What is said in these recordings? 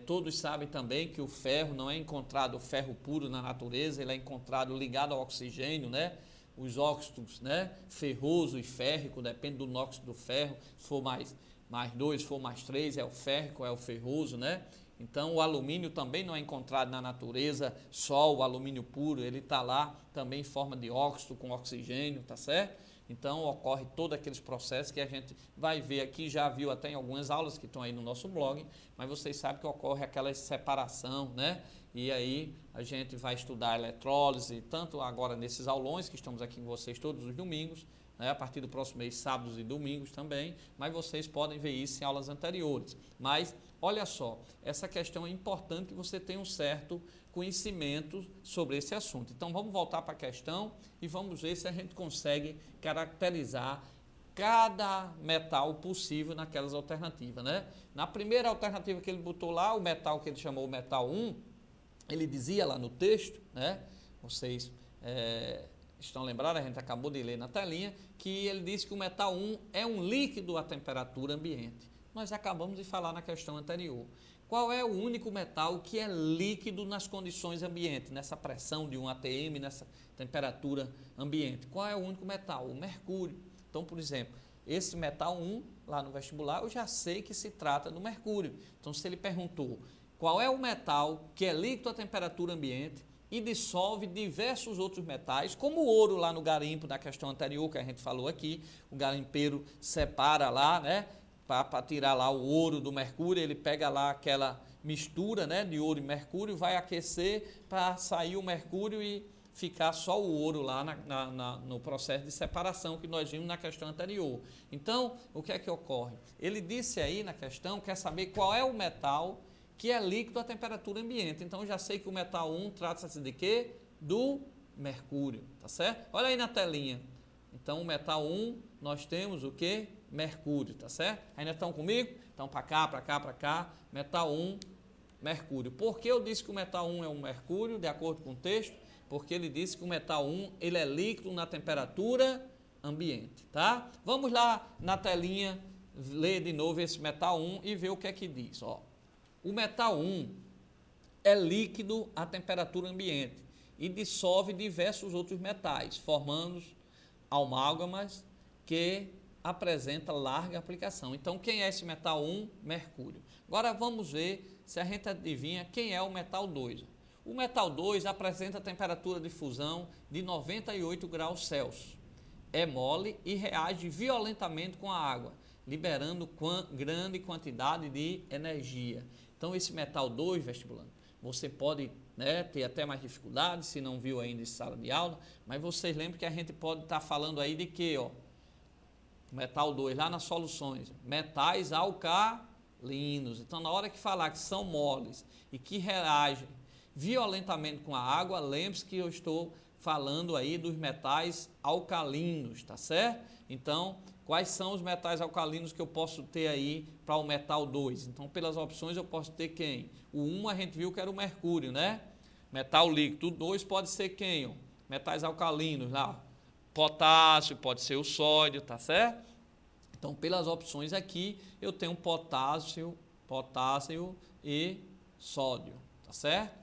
Todos sabem também que o ferro não é encontrado ferro puro na natureza, ele é encontrado ligado ao oxigênio, né? Os óxidos, né? Ferroso e férrico, depende do óxido do ferro, se for mais 2, se for mais 3, é o férrico, é o ferroso, né? Então o alumínio também não é encontrado na natureza, só o alumínio puro, ele está lá também em forma de óxido com oxigênio, tá certo? Então ocorre todos aqueles processos que a gente vai ver aqui, já viu até em algumas aulas que estão aí no nosso blog, mas vocês sabem que ocorre aquela separação, né? E aí a gente vai estudar eletrólise, tanto agora nesses aulões que estamos aqui com vocês todos os domingos, né? A partir do próximo mês, sábados e domingos também, mas vocês podem ver isso em aulas anteriores. Mas olha só, essa questão é importante que você tenha um certo conhecimento sobre esse assunto. Então vamos voltar para a questão e vamos ver se a gente consegue caracterizar cada metal possível naquelas alternativas, né? Na primeira alternativa que ele botou lá, o metal que ele chamou o metal 1, ele dizia lá no texto, né? Vocês estão lembrados, a gente acabou de ler na telinha, que ele disse que o metal 1 é um líquido à temperatura ambiente. Nós acabamos de falar na questão anterior. Qual é o único metal que é líquido nas condições ambientes, nessa pressão de 1 atm, nessa temperatura ambiente? Qual é o único metal? O mercúrio. Então, por exemplo, esse metal 1, lá no vestibular, eu já sei que se trata do mercúrio. Então, se ele perguntou qual é o metal que é líquido à temperatura ambiente e dissolve diversos outros metais, como o ouro lá no garimpo, na questão anterior que a gente falou aqui, o garimpeiro separa lá, né? Para tirar lá o ouro do mercúrio, ele pega lá aquela mistura, né, de ouro e mercúrio, vai aquecer para sair o mercúrio e ficar só o ouro lá no processo de separação que nós vimos na questão anterior. Então, o que é que ocorre? Ele disse aí na questão, quer saber qual é o metal que é líquido à temperatura ambiente. Então, já sei que o metal 1 trata-se de quê? Do mercúrio, tá certo? Olha aí na telinha. Então, o metal 1, nós temos o quê? Mercúrio, tá certo? Ainda estão comigo? Então, para cá, para cá, para cá, metal 1, mercúrio. Por que eu disse que o metal 1 é um mercúrio, de acordo com o texto? Porque ele disse que o metal 1, ele é líquido na temperatura ambiente, tá? Vamos lá na telinha, ler de novo esse metal 1 e ver o que é que diz, ó. O metal 1 é líquido à temperatura ambiente e dissolve diversos outros metais, formando amálgamas que apresenta larga aplicação. Então, quem é esse metal 1? Mercúrio. Agora vamos ver se a gente adivinha quem é o metal 2. O metal 2 apresenta temperatura de fusão de 98 graus Celsius. É mole e reage violentamente com a água, liberando grande quantidade de energia. Então, esse metal 2, vestibulando, você pode, né, ter até mais dificuldade, se não viu ainda em sala de aula, mas vocês lembram que a gente pode estar falando aí de quê, ó? Metal 2, lá nas soluções, metais alcalinos. Então, na hora que falar que são moles e que reagem violentamente com a água, lembre-se que eu estou falando aí dos metais alcalinos, tá certo? Então, quais são os metais alcalinos que eu posso ter aí para o metal 2? Então, pelas opções eu posso ter quem? O 1 a gente viu que era o mercúrio, né? Metal líquido. O 2 pode ser quem? Ó? Metais alcalinos, lá. Potássio, pode ser o sódio, tá certo? Então, pelas opções aqui, eu tenho potássio e sódio, tá certo?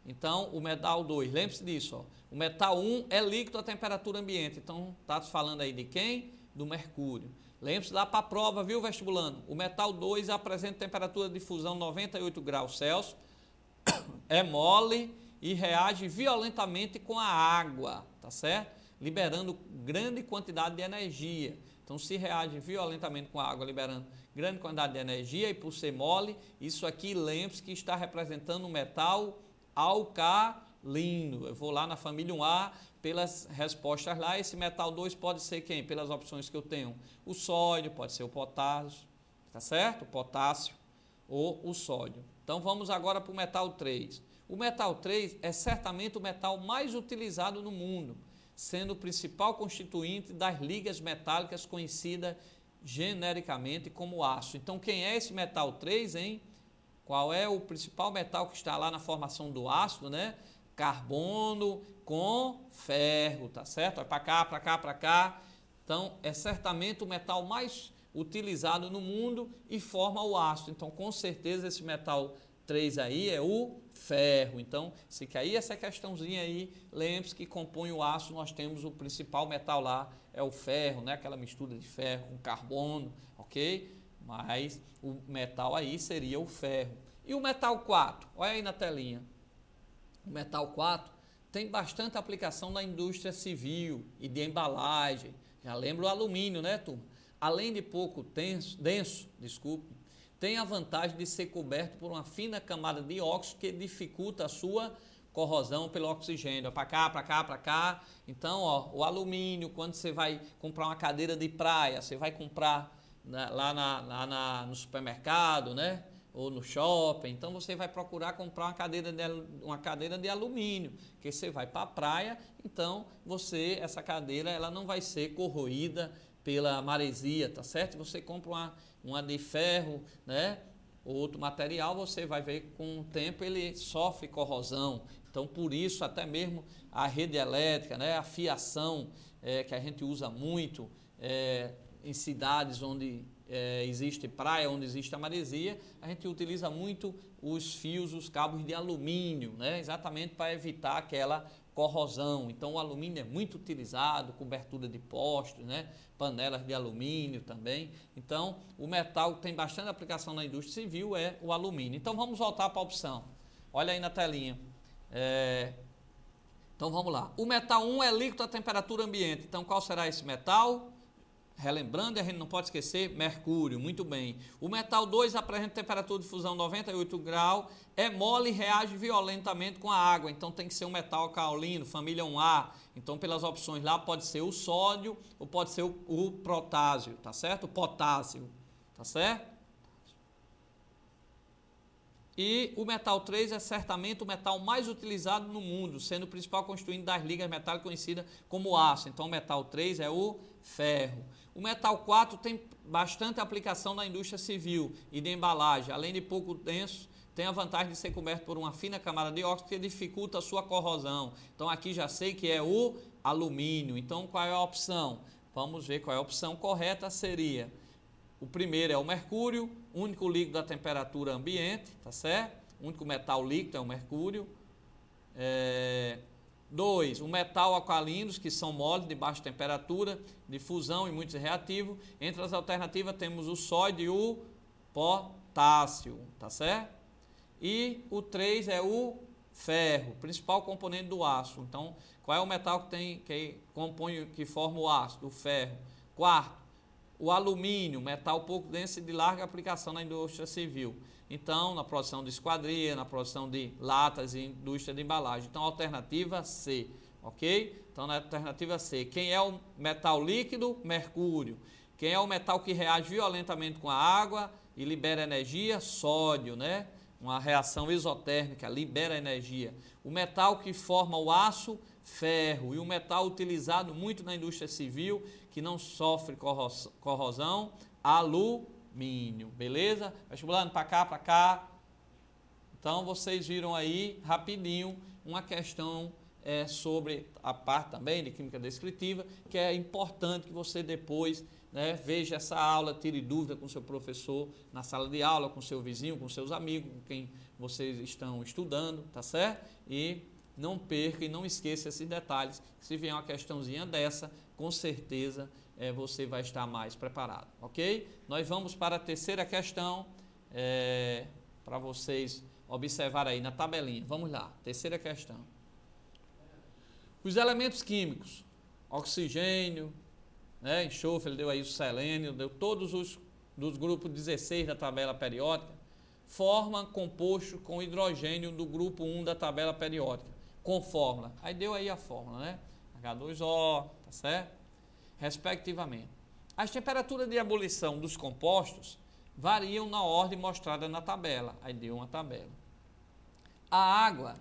Então, o metal 2, lembre-se disso, ó. O metal 1 é líquido à temperatura ambiente. Então, está falando aí de quem? Do mercúrio. Lembre-se lá para a prova, viu, vestibulando? O metal 2 apresenta temperatura de fusão 98 graus Celsius, é mole e reage violentamente com a água, tá certo? Liberando grande quantidade de energia. Então, se reage violentamente com a água, liberando grande quantidade de energia, e por ser mole, isso aqui, lembre-se que está representando um metal alcalino. Eu vou lá na família 1A, pelas respostas lá, esse metal 2 pode ser quem? Pelas opções que eu tenho. O sódio, pode ser o potássio, tá certo? O potássio ou o sódio. Então, vamos agora para o metal 3. O metal 3 é certamente o metal mais utilizado no mundo, sendo o principal constituinte das ligas metálicas conhecida genericamente como aço. Então, quem é esse metal 3, hein? Qual é o principal metal que está lá na formação do ácido, né? Carbono com ferro, tá certo? Vai para cá, para cá, para cá. Então, é certamente o metal mais utilizado no mundo e forma o ácido. Então, com certeza, esse metal 3 aí é o ferro. Então, se cair essa questãozinha aí, lembre-se que compõe o aço, nós temos o principal metal lá, é o ferro, né? Aquela mistura de ferro com carbono, ok? Mas o metal aí seria o ferro. E o metal 4? Olha aí na telinha. O metal 4 tem bastante aplicação na indústria civil e de embalagem. Já lembra o alumínio, né, turma? Além de pouco denso, tem a vantagem de ser coberto por uma fina camada de óxido que dificulta a sua corrosão pelo oxigênio. Para cá, para cá, para cá. Então, ó, o alumínio, quando você vai comprar uma cadeira de praia, você vai comprar no supermercado, né? Ou no shopping, então você vai procurar comprar uma cadeira de alumínio, que você vai para a praia, então essa cadeira ela não vai ser corroída pela maresia, tá certo? Você compra uma de ferro, né? Outro material, você vai ver com o tempo ele sofre corrosão. Então, por isso, até mesmo a rede elétrica, né? A fiação que a gente usa muito em cidades onde existe praia, onde existe a maresia, a gente utiliza muito os fios, os cabos de alumínio, né? Exatamente para evitar aquela corrosão. Então o alumínio é muito utilizado, cobertura de postes, né? Panelas de alumínio também. Então o metal que tem bastante aplicação na indústria civil é o alumínio. Então vamos voltar para a opção. Olha aí na telinha. Então vamos lá. O metal 1 é líquido a temperatura ambiente. Então qual será esse metal? Relembrando, a gente não pode esquecer, mercúrio, muito bem. O metal 2 apresenta temperatura de fusão 98 graus, é mole e reage violentamente com a água, então tem que ser um metal alcalino, família 1A. Então, pelas opções lá, pode ser o sódio ou pode ser o protásio, tá certo? O potássio, tá certo? E o metal 3 é certamente o metal mais utilizado no mundo, sendo o principal constituinte das ligas metálicas conhecidas como aço. Então, o metal 3 é o ferro. O metal 4 tem bastante aplicação na indústria civil e de embalagem. Além de pouco denso, tem a vantagem de ser coberto por uma fina camada de óxido que dificulta a sua corrosão. Então, aqui já sei que é o alumínio. Então, qual é a opção? Vamos ver qual é a opção correta. Seria... O primeiro é o mercúrio, único líquido a temperatura ambiente, tá certo? O único metal líquido é o mercúrio. 2, o metal alcalinos, que são moles de baixa temperatura, de fusão e muito reativo. Entre as alternativas temos o sódio e o potássio, tá certo? E o 3 é o ferro, principal componente do aço. Então, qual é o metal que forma o aço? O ferro. Quarto, o alumínio, metal pouco denso e de larga aplicação na indústria civil. Então, na produção de esquadria, na produção de latas e indústria de embalagem. Então, alternativa C, ok? Então, na alternativa C, quem é o metal líquido? Mercúrio. Quem é o metal que reage violentamente com a água e libera energia? Sódio, né? Uma reação exotérmica, libera energia. O metal que forma o aço? Ferro. E o metal utilizado muito na indústria civil, que não sofre corrosão, alumínio, beleza? Vestibulando para cá, para cá. Então, vocês viram aí, rapidinho, uma questão sobre a parte também de química descritiva, que é importante que você depois, né, veja essa aula, tire dúvida com seu professor na sala de aula, com seu vizinho, com seus amigos, com quem vocês estão estudando, tá certo? E não perca e não esqueça esses detalhes. Se vier uma questãozinha dessa, com certeza você vai estar mais preparado, ok? Nós vamos para a terceira questão, para vocês observarem aí na tabelinha. Vamos lá, terceira questão. Os elementos químicos, oxigênio, né, enxofre, ele deu aí o selênio, deu todos os dos grupos 16 da tabela periódica, formam composto com hidrogênio do grupo 1 da tabela periódica, com fórmula. Aí deu aí a fórmula, né? H2O, tá certo? Respectivamente. As temperaturas de ebulição dos compostos variam na ordem mostrada na tabela. Aí deu uma tabela. A água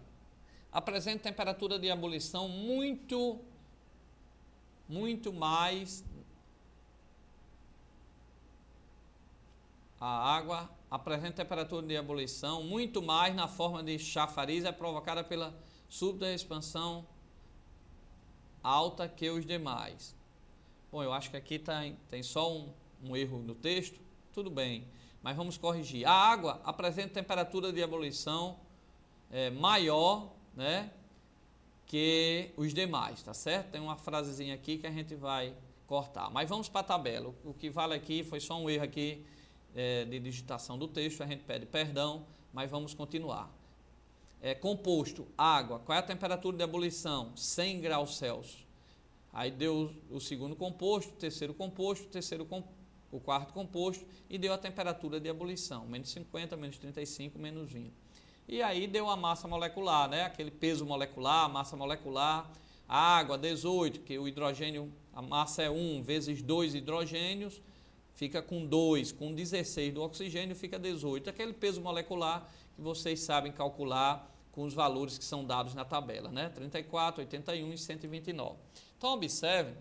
apresenta temperatura de ebulição muito mais. A água apresenta temperatura de ebulição muito mais na forma de chafariz, é provocada pela súbita expansão alta que os demais. Bom, eu acho que aqui tem só um erro no texto, tudo bem. mas vamos corrigir. A água apresenta temperatura de ebulição maior, né, que os demais, tá certo? Tem uma frasezinha aqui que a gente vai cortar. Mas vamos para a tabela. O que vale aqui foi só um erro aqui de digitação do texto, a gente pede perdão, mas vamos continuar. Composto, água, qual é a temperatura de ebulição? 100 graus Celsius. Aí deu o segundo composto, o terceiro composto, o quarto composto e deu a temperatura de ebulição, menos 50, menos 35, menos 20. E aí deu a massa molecular, né? Aquele peso molecular, massa molecular, a água 18, que o hidrogênio, a massa é 1 vezes 2 hidrogênios, fica com 2, com 16 do oxigênio fica 18. Aquele peso molecular que vocês sabem calcular com os valores que são dados na tabela, né? 34, 81 e 129. Então observem